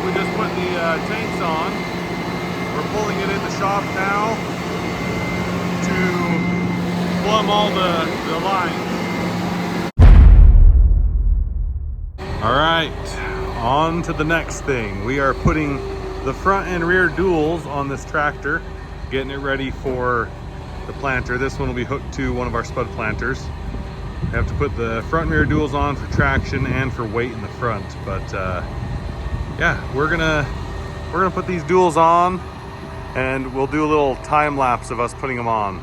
Alright, we just put the tanks on. We're pulling it in the shop now to plumb all the lines. Alright, on to the next thing. We are putting the front and rear duals on this tractor, getting it ready for the planter. This one will be hooked to one of our spud planters. We have to put the front and rear duals on for traction and for weight in the front, but yeah, we're gonna put these duals on and we'll do a little time lapse of us putting them on.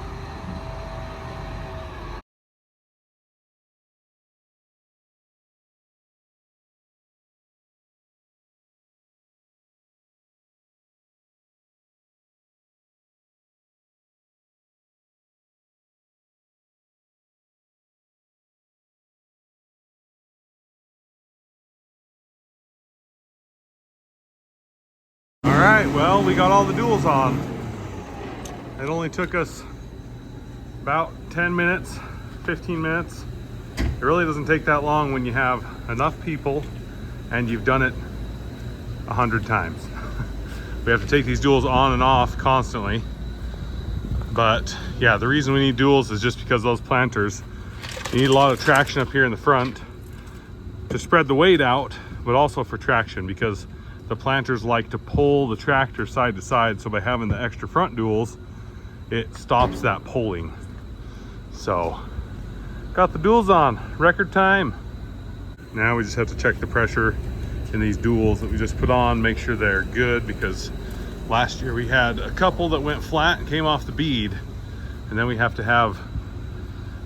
All right, well, we got all the duals on. It only took us about 10 minutes, 15 minutes. It really doesn't take that long when you have enough people and you've done it 100 times. We have to take these duals on and off constantly. But yeah, the reason we need duals is just because those planters, you need a lot of traction up here in the front to spread the weight out, but also for traction because the planters like to pull the tractor side to side. So by having the extra front duals, it stops that pulling. So got the duals on, record time. Now we just have to check the pressure in these duals that we just put on, make sure they're good, because last year we had a couple that went flat and came off the bead, and then we have to have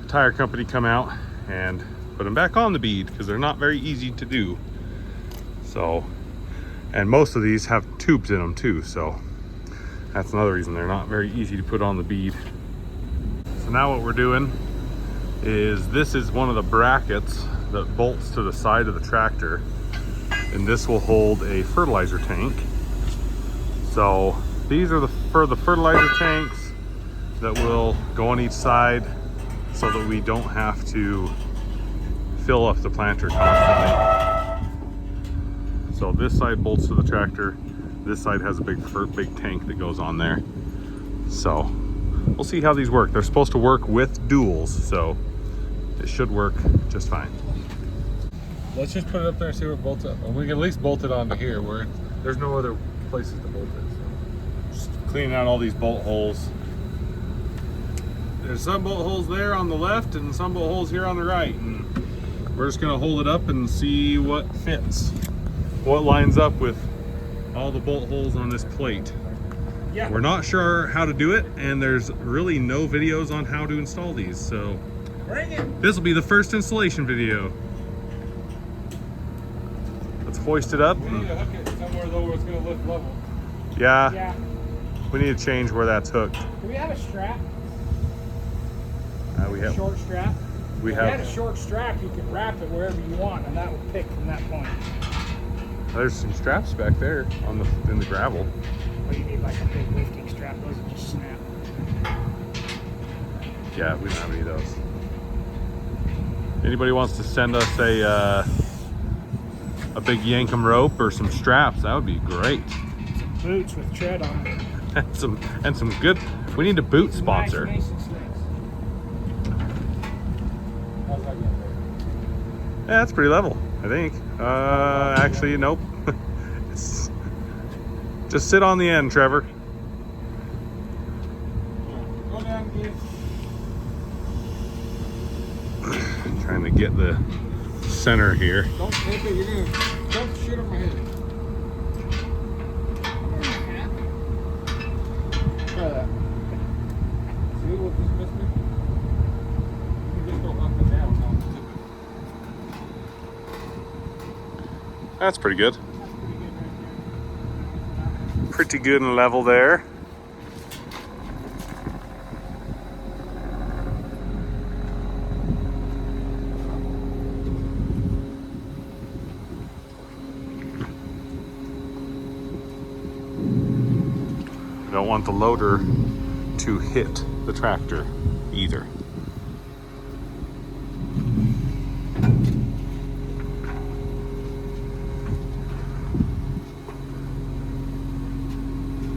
a tire company come out and put them back on the bead because they're not very easy to do. So, and most of these have tubes in them too, so that's another reason they're not very easy to put on the bead. So now what we're doing is, this is one of the brackets that bolts to the side of the tractor, and this will hold a fertilizer tank. So these are for the fertilizer tanks that will go on each side so that we don't have to fill up the planter constantly. So this side bolts to the tractor. This side has a big tank that goes on there. So we'll see how these work. They're supposed to work with duals, so it should work just fine. Let's just put it up there and see where it bolts up. And we can at least bolt it onto here where there's no other places to bolt it. So just cleaning out all these bolt holes. There's some bolt holes there on the left and some bolt holes here on the right. And we're just gonna hold it up and see what fits. What lines up with all the bolt holes on this plate. Yeah. We're not sure how to do it, and there's really no videos on how to install these, so this will be the first installation video. Let's hoist it up. We need to hook it somewhere though where it's going to lift level. Yeah. We need to change where that's hooked. Do we have a strap? We have a short strap? If we had a short strap, you could wrap it wherever you want, and that would pick from that point. There's some straps back there in the gravel. Oh, you need like a big lifting strap. Those will just snap. Yeah, we don't have any of those. Anybody wants to send us a big yankum rope or some straps, that would be great. Some boots with tread on it. and some good. We need a boot sponsor. Nice Mason slings. How's that going? Yeah, that's pretty level, I think. Actually, nope. Just sit on the end, Trevor. Go down, kid. Trying to get the center here. Don't tip it. You're going to dump shit on my head. Try that. See what this missed me? You can just go up and down. Don't tip it. That's pretty good. Pretty good and level there. Don't want the loader to hit the tractor either.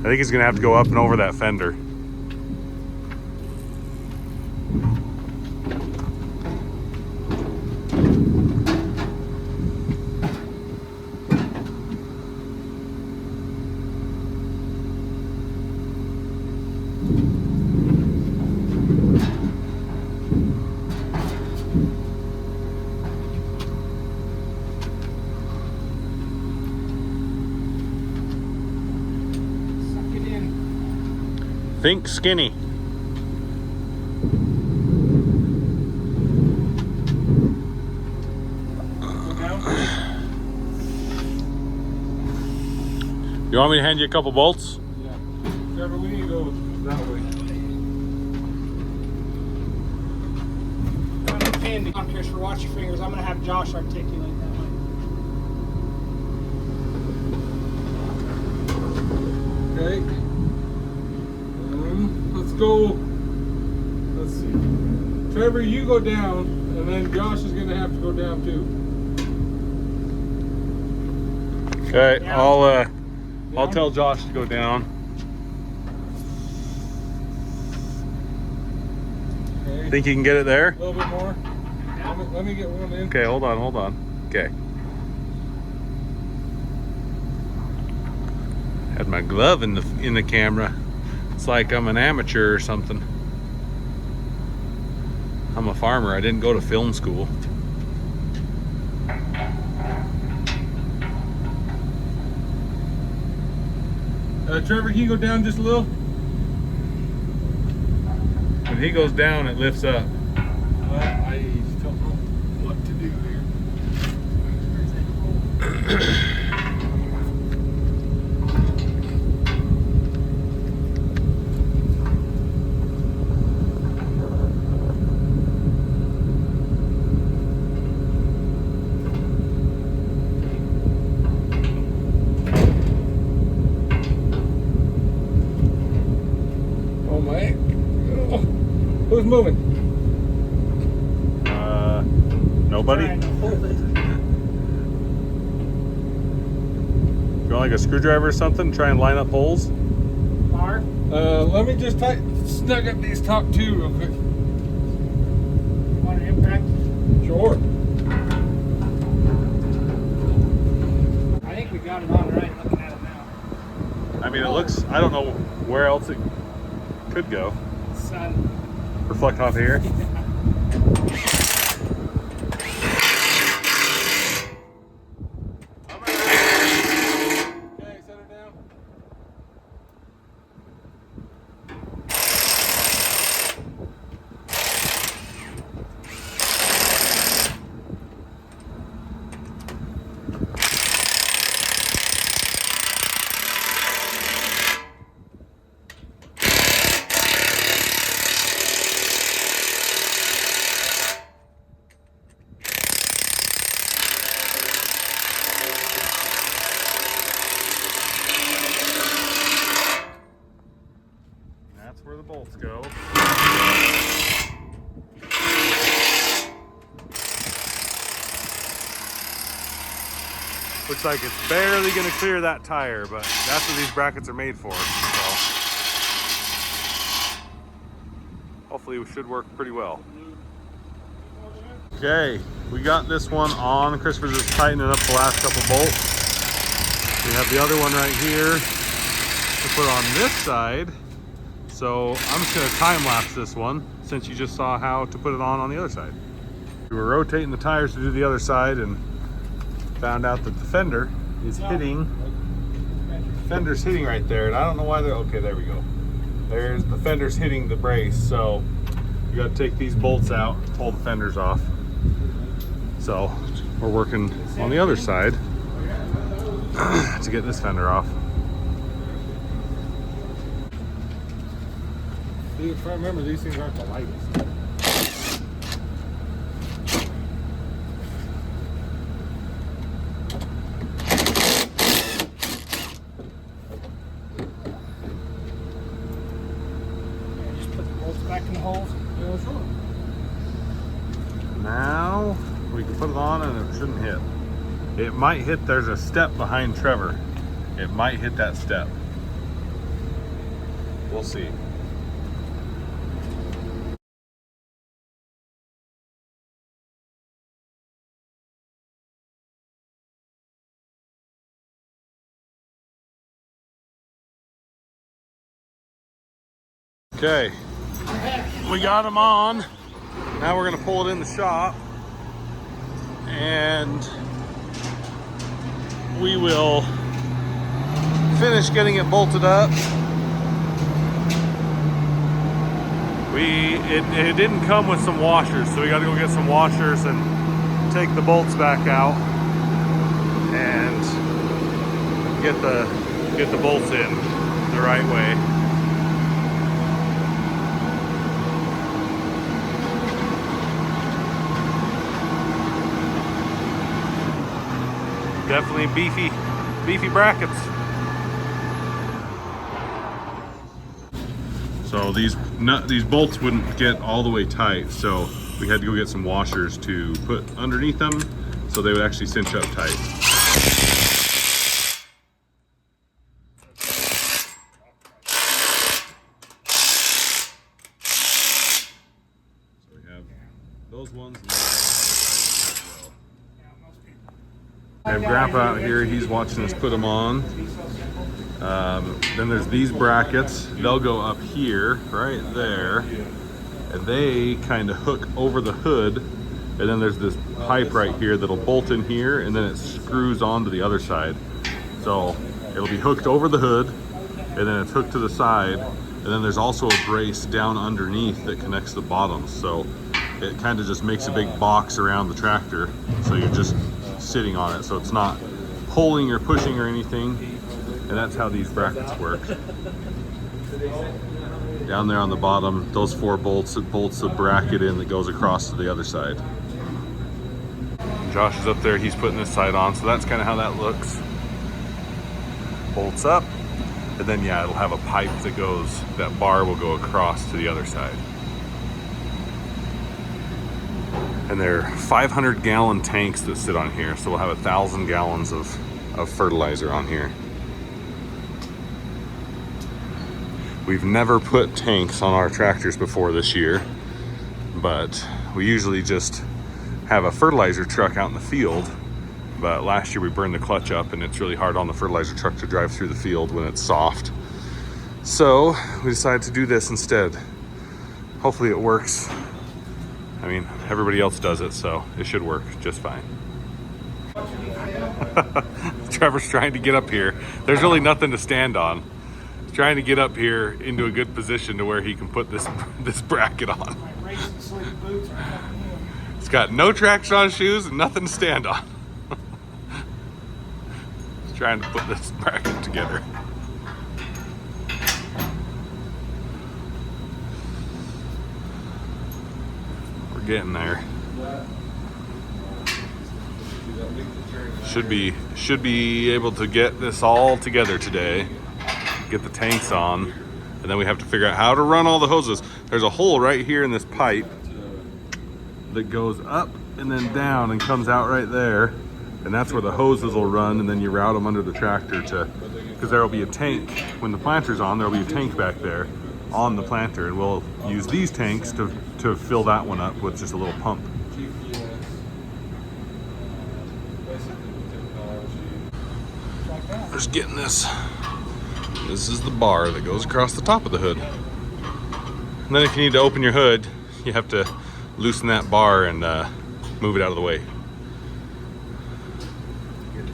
think he's gonna have to go up and over that fender. Think skinny. You want me to hand you a couple bolts? Yeah. Trevor, we need to go that way. I'm a candy on Christopher. Watch your fingers. I'm gonna have Josh articulate that way. Okay. Let's go. Let's see. Trevor, you go down, and then Josh is gonna have to go down too. Okay, Yeah. I'll tell Josh to go down. Okay. Think you can get it there? A little bit more. Let me get one in. Okay, hold on. Okay. Had my glove in the camera. It's like I'm an amateur or something. I'm a farmer. I didn't go to film school. Trevor, can you go down just a little? When he goes down, it lifts up. I don't know what to do here. Oh my! Oh, who's moving? Nobody? Trying to hold it. You want like a screwdriver or something? Try and line up holes? Mark, Let me just snug up these top two real quick. you want an impact? Sure. I think we got it on right looking at it now. I mean, it looks, I don't know where else it could go. Sun. Reflect off here. Okay, set her down. That's where the bolts go. Looks like it's barely gonna clear that tire, but that's what these brackets are made for. So hopefully it should work pretty well. Okay, we got this one on. Christopher's just tightening up the last couple bolts. We have the other one right here to put on this side. So I'm just gonna time lapse this one since you just saw how to put it on the other side. We were rotating the tires to do the other side and found out that the fender is hitting. Fender's hitting right there, and I don't know why they're, okay, there we go. There's the fender's hitting the brace, so you gotta take these bolts out, pull the fenders off. So we're working on the other side to get this fender off. If I remember, these things aren't the lightest. Just put the bolts back in the holes. Yeah, sure. Now we can put it on and it shouldn't hit. It might hit, there's a step behind Trevor. It might hit that step. We'll see. Okay, we got them on. Now we're gonna pull it in the shop and we will finish getting it bolted up. It didn't come with some washers, so we got to go get some washers and take the bolts back out and get the bolts in the right way. Definitely beefy brackets. So these bolts wouldn't get all the way tight, so we had to go get some washers to put underneath them so they would actually cinch up tight. So we have those ones. I have Grandpa out here, he's watching us put them on. Then there's these brackets, they'll go up here, right there, and they kind of hook over the hood, and then there's this pipe right here that'll bolt in here, and then it screws onto the other side. So it'll be hooked over the hood, and then it's hooked to the side, and then there's also a brace down underneath that connects the bottoms. So it kind of just makes a big box around the tractor, so you're just sitting on it, so it's not pulling or pushing or anything. And that's how these brackets work. Down there on the bottom, those 4 bolts, it bolts a bracket in that goes across to the other side. Josh is up there, he's putting this side on, so that's kind of how that looks. Bolts up, and then yeah, it'll have a pipe that bar will go across to the other side. And they're 500-gallon tanks that sit on here, so we'll have 1,000 gallons of fertilizer on here. We've never put tanks on our tractors before this year, but we usually just have a fertilizer truck out in the field. But last year we burned the clutch up, and it's really hard on the fertilizer truck to drive through the field when it's soft. So we decided to do this instead. Hopefully it works. I mean, everybody else does it, so it should work just fine. Trevor's trying to get up here. There's really nothing to stand on. He's trying to get up here into a good position to where he can put this bracket on. He's got no traction on shoes and nothing to stand on. He's trying to put this bracket together. We're getting there. Should be able to get this all together today. Get the tanks on, and then we have to figure out how to run all the hoses. There's a hole right here in this pipe that goes up and then down and comes out right there, and that's where the hoses will run, and then you route them under the tractor because there will be a tank. When the planter's on, there will be a tank back there on the planter, and we'll use these tanks to fill that one up with just a little pump. Just getting this. This is the bar that goes across the top of the hood. And then if you need to open your hood, you have to loosen that bar and move it out of the way. You can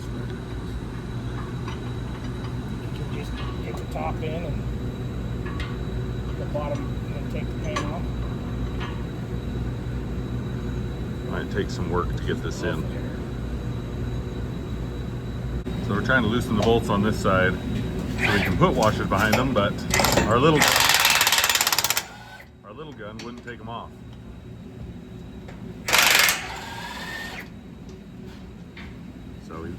just get the top in and the bottom, and then take the paint off. Might take some work to get this in. So we're trying to loosen the bolts on this side so we can put washers behind them, but our little gun wouldn't take them off. So we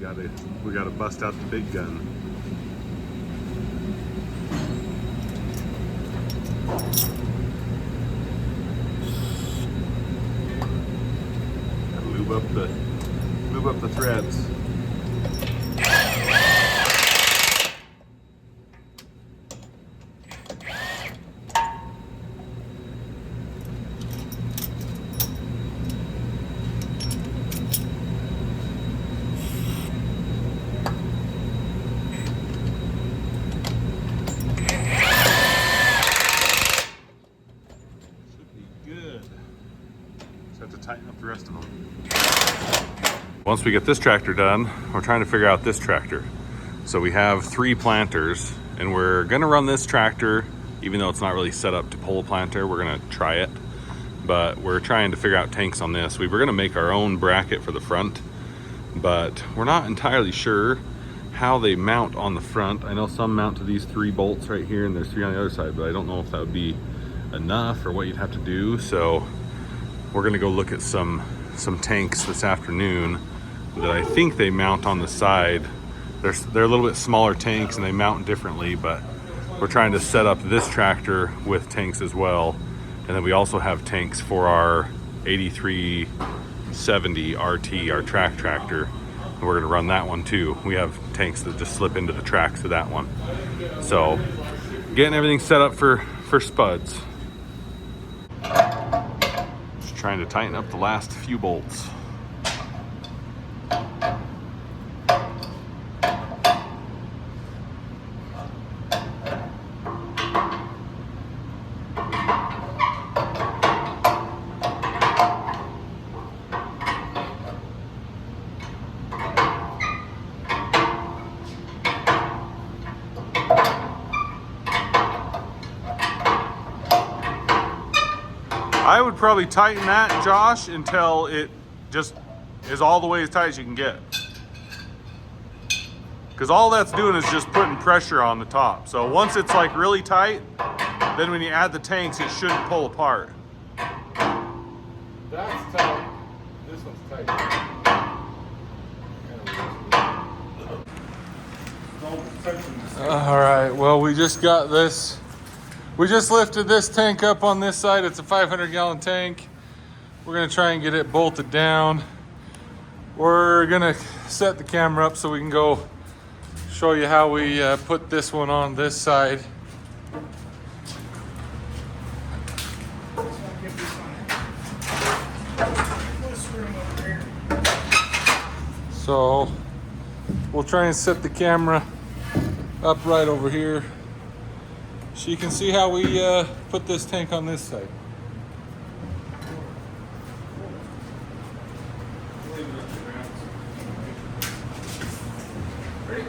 gotta bust out the big gun. Gotta lube up the threads. Once we get this tractor done, we're trying to figure out this tractor. So we have 3 planters, and we're gonna run this tractor, even though it's not really set up to pull a planter. We're gonna try it, but we're trying to figure out tanks on this. We were gonna make our own bracket for the front, but we're not entirely sure how they mount on the front. I know some mount to these 3 bolts right here, and there's 3 on the other side, but I don't know if that would be enough or what you'd have to do. So we're gonna go look at some tanks this afternoon that I think they mount on the side. They're a little bit smaller tanks and they mount differently, but we're trying to set up this tractor with tanks as well. And then we also have tanks for our 8370 RT, our track tractor. And we're gonna run that one too. We have tanks that just slip into the tracks of that one. So getting everything set up for spuds. Just trying to tighten up the last few bolts. I would probably tighten that, Josh, until it just is all the way as tight as you can get. Because all that's doing is just putting pressure on the top. So once it's like really tight, then when you add the tanks, it shouldn't pull apart. That's tight. This one's tight. All right, well, we just got this. We just lifted this tank up on this side. It's a 500-gallon tank. We're gonna try and get it bolted down. We're gonna set the camera up so we can go show you how we put this one on this side. So we'll try and set the camera up right over here so you can see how we put this tank on this side. Ready?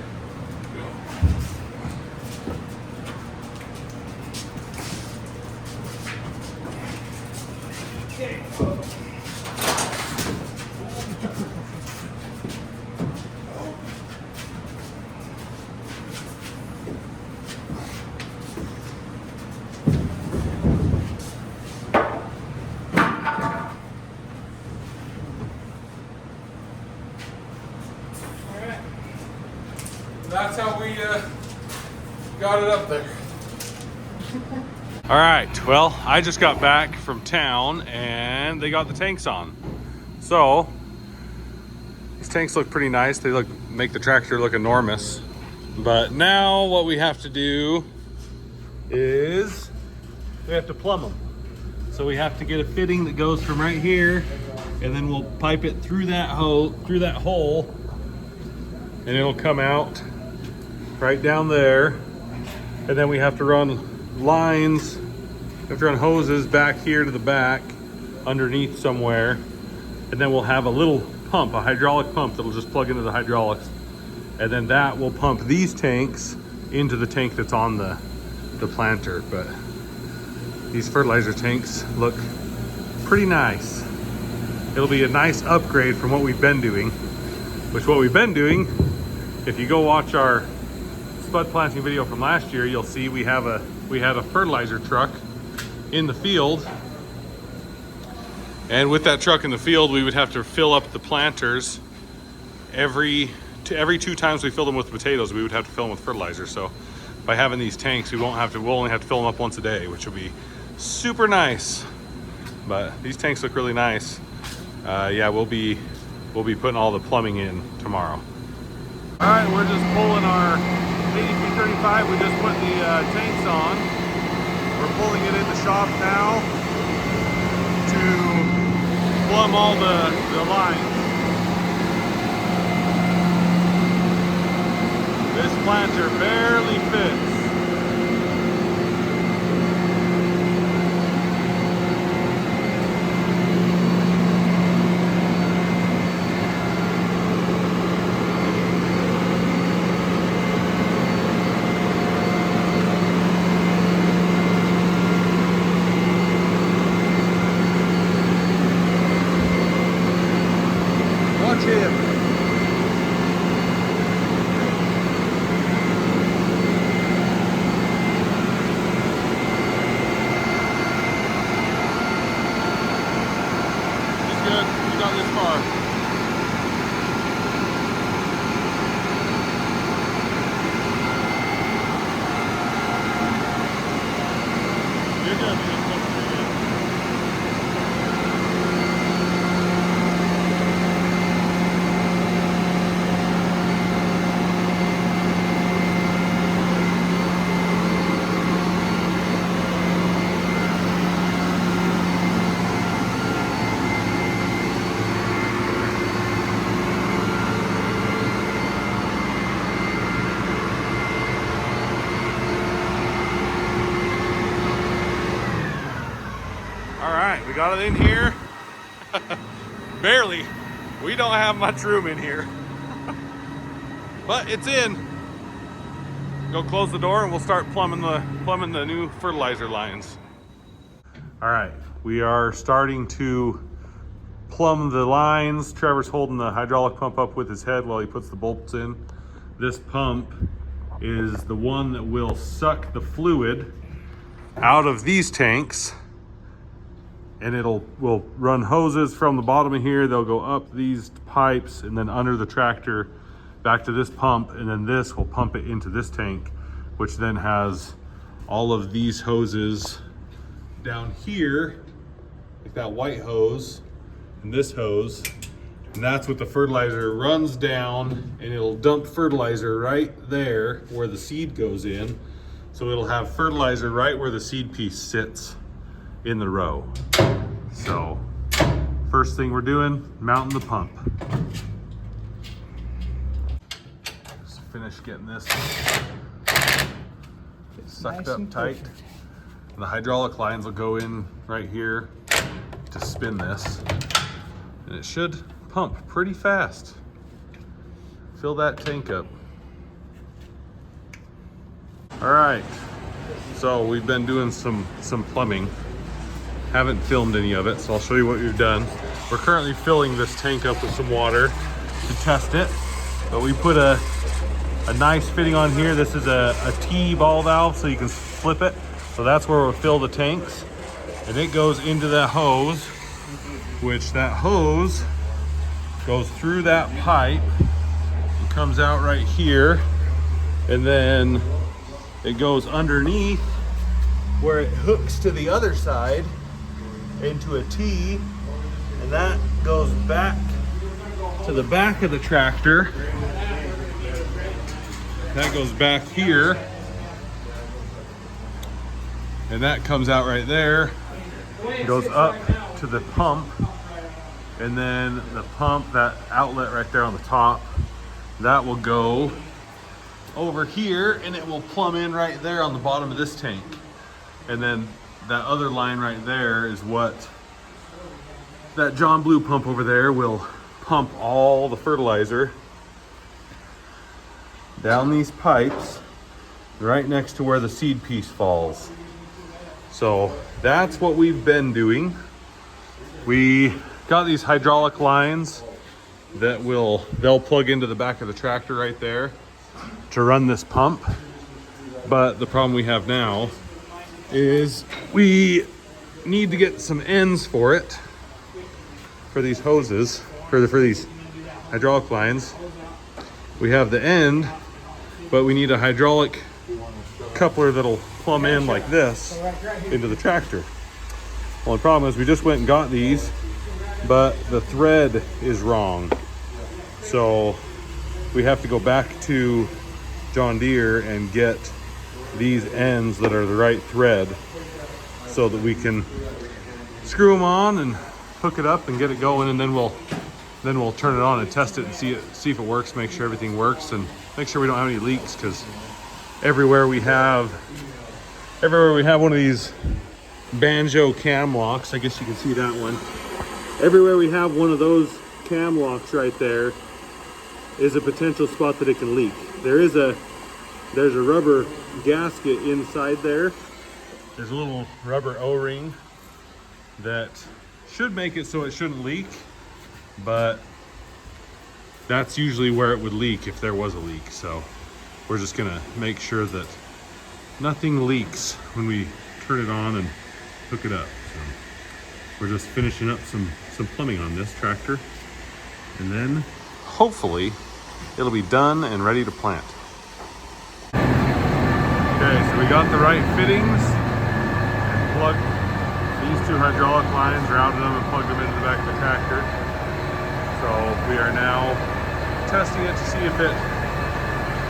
Okay. That's how we got it up there. All right, well, I just got back from town and they got the tanks on. So these tanks look pretty nice. They make the tractor look enormous. But now what we have to do is we have to plumb them. So we have to get a fitting that goes from right here, and then we'll pipe it through that hole, and it'll come out right down there. And then we have to run lines, we have to run hoses back here to the back underneath somewhere. And then we'll have a little pump, a hydraulic pump that'll just plug into the hydraulics. And then that will pump these tanks into the tank that's on the planter. But these fertilizer tanks look pretty nice. It'll be a nice upgrade from what we've been doing, which what we've been doing, if you go watch our spud planting video from last year, you'll see we had a fertilizer truck in the field. And with that truck in the field, we would have to fill up the planters every 2 times we fill them with potatoes, we would have to fill them with fertilizer. So by having these tanks, we'll only have to fill them up once a day, which will be super nice. But these tanks look really nice. Yeah, we'll be putting all the plumbing in tomorrow. All right, we're just pulling our 8335. We just put the tanks on. We're pulling it in the shop now to plumb all the lines. This planter barely fits. we got it in here. Barely. We don't have much room in here. But it's in. Go close the door and we'll start plumbing the new fertilizer lines. All right, we are starting to plumb the lines. Trevor's holding the hydraulic pump up with his head while he puts the bolts in. This pump is the one that will suck the fluid out of these tanks, and will run hoses from the bottom of here. They'll go up these pipes and then under the tractor back to this pump, and then this will pump it into this tank, which then has all of these hoses down here, like that white hose and this hose, and that's what the fertilizer runs down, and it'll dump fertilizer right there where the seed goes in. So it'll have fertilizer right where the seed piece sits in the row. So first thing we're doing, mounting the pump. Just finish getting this sucked up tight. And the hydraulic lines will go in right here to spin this. And it should pump pretty fast. Fill that tank up. All right, so we've been doing some plumbing. Haven't filmed any of it, so I'll show you what we've done. We're currently filling this tank up with some water to test it. But we put a nice fitting on here. This is a T ball valve, so you can flip it. So that's where we'll fill the tanks. And it goes into that hose, which that hose goes through that pipe and comes out right here. And then it goes underneath where it hooks to the other side into a T, and that goes back to the back of the tractor. That goes back here, and that comes out right there, goes up to the pump, and then the pump, that outlet right there on the top, that will go over here, and it will plumb in right there on the bottom of this tank. And then that other line right there is what that John Blue pump over there will pump all the fertilizer down these pipes right next to where the seed piece falls. So that's what we've been doing. We got these hydraulic lines that they'll plug into the back of the tractor right there to run this pump. But the problem we have now is we need to get some ends for it, for these hoses, for these hydraulic lines. We have the end, but we need a hydraulic coupler that'll plumb in like this into the tractor. Well, the problem is we just went and got these, but the thread is wrong. So we have to go back to John Deere and get these ends that are the right thread so that we can screw them on and hook it up and get it going, and then we'll turn it on and test it and see if it works, make sure everything works, and make sure we don't have any leaks, because everywhere we have one of these banjo cam locks, I guess you can see that one. Everywhere we have one of those cam locks right there is a potential spot that it can leak. There's a rubber gasket inside there. There's a little rubber O-ring that should make it so it shouldn't leak, but that's usually where it would leak if there was a leak. So we're just gonna make sure that nothing leaks when we turn it on and hook it up. So we're just finishing up some plumbing on this tractor, and then hopefully it'll be done and ready to plant. Okay, so we got the right fittings and plugged these two hydraulic lines, routed them and plugged them into the back of the tractor. So we are now testing it to see if it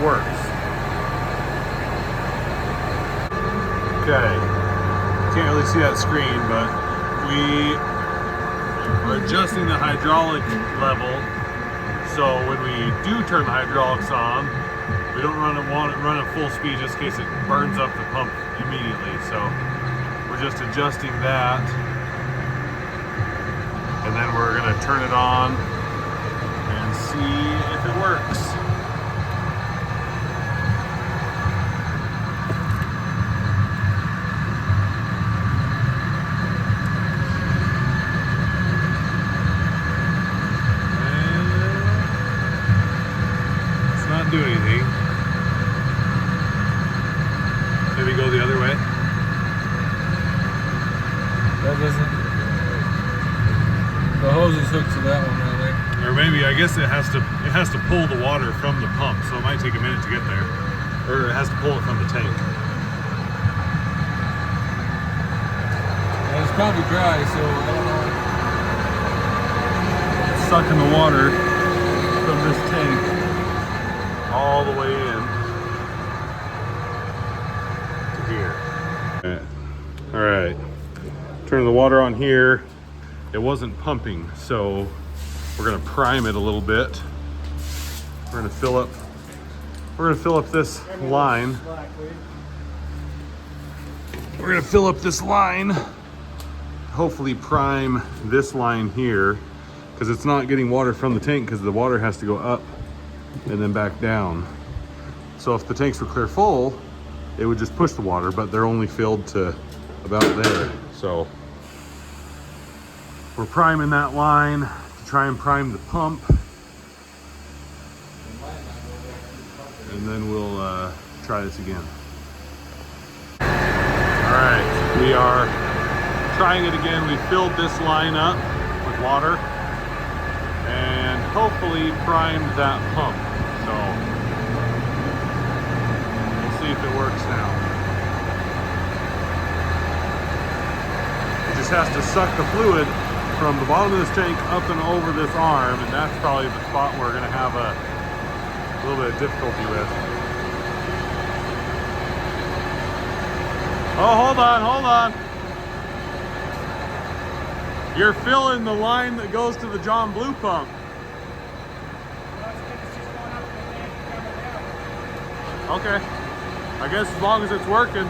works. Okay, can't really see that screen, but we are adjusting the hydraulic level. So when we do turn the hydraulics on, we don't want it run at full speed just in case it burns up the pump immediately. So we're just adjusting that and then we're gonna turn it on and see if it works. Not do anything. Maybe go the other way. That doesn't. The hose is hooked to that one right there. Or maybe I guess it has to pull the water from the pump, so it might take a minute to get there. Or it has to pull it from the tank. And it's probably dry, so I don't know. It's sucking the water from this tank all the way in to here. All right, turn the water on here. It wasn't pumping, so we're gonna prime it a little bit. We're gonna fill up this line. We're gonna fill up this line. Hopefully prime this line here, because it's not getting water from the tank because the water has to go up and then back down. So if the tanks were clear full, it would just push the water, but they're only filled to about there. So we're priming that line to try and prime the pump. And then we'll try this again. All right, we are trying it again. We filled this line up with water and hopefully primed that pump. So we'll see if it works now. It just has to suck the fluid from the bottom of this tank up and over this arm, and that's probably the spot we're gonna have a little bit of difficulty with. Oh, hold on. You're filling the line that goes to the John Blue pump. Okay. I guess as long as it's working.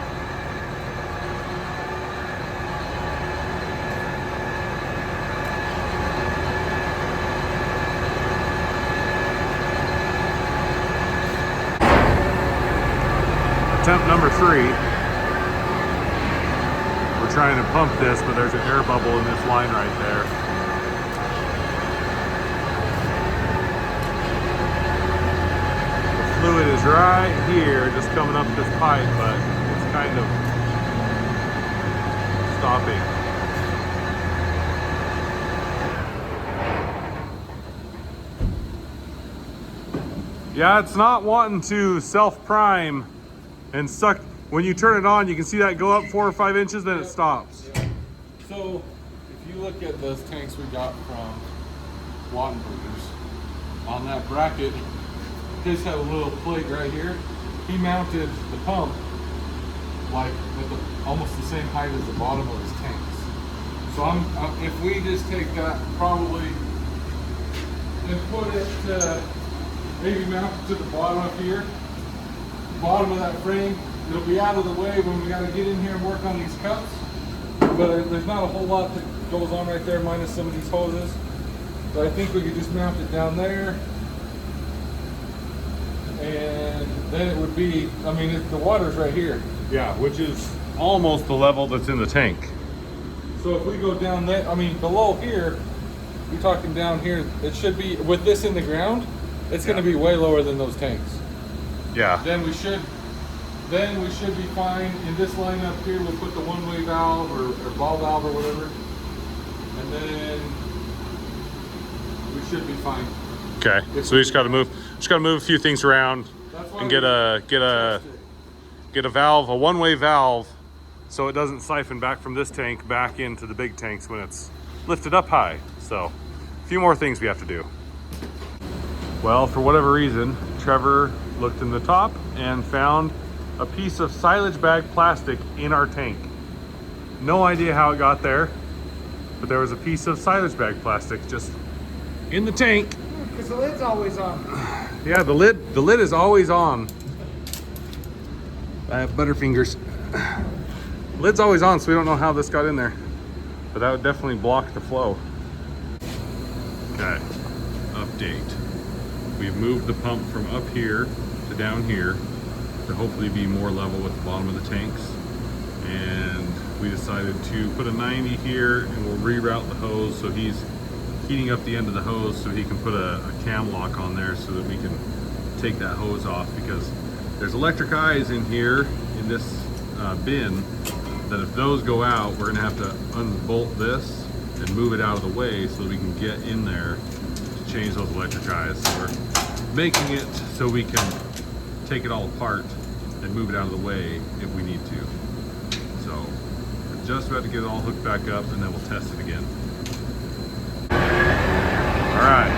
Attempt number 3. We're trying to pump this, but there's an air bubble in this line right there. The fluid is right here, just coming up this pipe, but it's kind of stopping. Yeah, it's not wanting to self-prime and suck. When you turn it on, you can see that go up 4 or 5 inches, then it stops. Yeah. So, if you look at those tanks we got from Wattenberger's, on that bracket, his had a little plate right here. He mounted the pump like at almost the same height as the bottom of his tanks. So if we just take that probably and put it, maybe mount it to the bottom up here, bottom of that frame. It'll be out of the way when we got to get in here and work on these cups. But there's not a whole lot that goes on right there, minus some of these hoses. So I think we could just mount it down there. And then it would be, I mean, the water's right here. Yeah, which is almost the level that's in the tank. So if we go down there, I mean, below here, you're talking down here, it should be, with this in the ground, it's going to be way lower than those tanks. Yeah. Then we should be fine. In this line up here, we'll put the one-way valve or ball valve or whatever, and then we should be fine. Okay. So we just got to move a few things around and get a valve, a one-way valve, so it doesn't siphon back from this tank back into the big tanks when it's lifted up high. So a few more things we have to do. Well, for whatever reason, Trevor looked in the top and found a piece of silage bag plastic in our tank. No idea how it got there, but there was a piece of silage bag plastic just in the tank. Because the lid's always on. Yeah, the lid is always on. I have butterfingers. Lid's always on, so we don't know how this got in there. But that would definitely block the flow. Okay, update. We've moved the pump from up here to down here to hopefully be more level with the bottom of the tanks. And we decided to put a 90 here, and we'll reroute the hose so he's heating up the end of the hose so he can put a cam lock on there so that we can take that hose off, because there's electric eyes in here in this bin that if those go out, we're gonna have to unbolt this and move it out of the way so that we can get in there to change those electric eyes. So we're making it so we can take it all apart and move it out of the way if we need to. So we're just about to get it all hooked back up, and then we'll test it again. All right,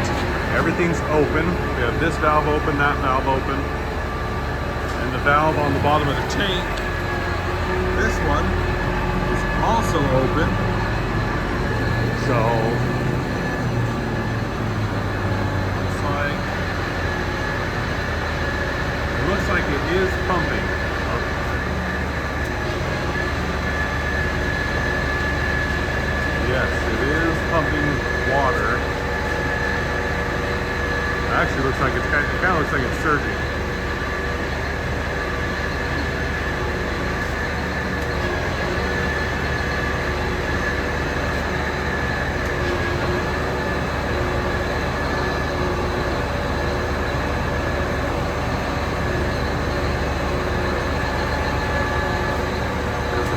everything's open. We have this valve open, that valve open, and the valve on the bottom of the tank, this one, is also open. So looks like it is pumping. Yes, it is pumping water. Actually, looks like it kind of looks like it's surging.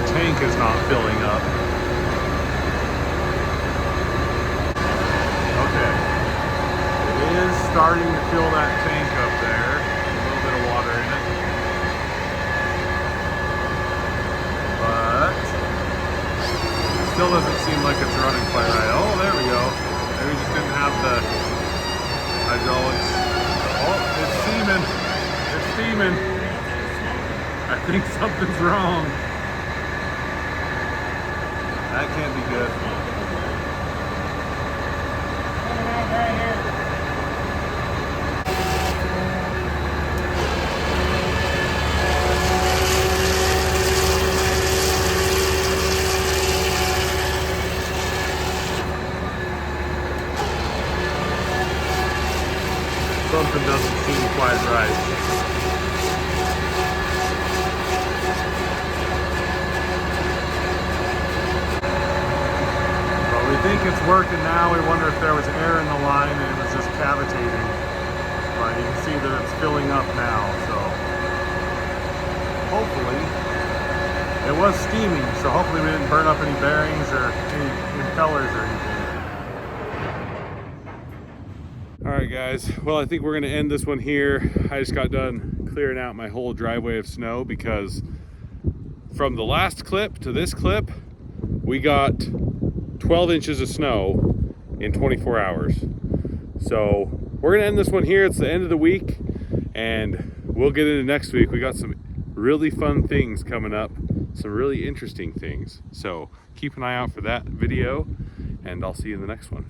Tank is not filling up. Okay. It is starting to fill that tank up there. A little bit of water in it. But it still doesn't seem like it's running quite right. Oh, there we go. Maybe we just didn't have the hydraulics. Oh, it's steaming. It's steaming. I think something's wrong. That can't be good. Something doesn't seem quite right. We think it's working now. We wonder if there was air in the line and it was just cavitating. But you can see that it's filling up now, so hopefully it was steaming, so hopefully we didn't burn up any bearings or any impellers or anything. All right, guys. Well, I think we're gonna end this one here. I just got done clearing out my whole driveway of snow because from the last clip to this clip, we got 12 inches of snow in 24 hours. So we're gonna end this one here. It's the end of the week, and we'll get into next week. We got some really fun things coming up, some really interesting things. So keep an eye out for that video, and I'll see you in the next one.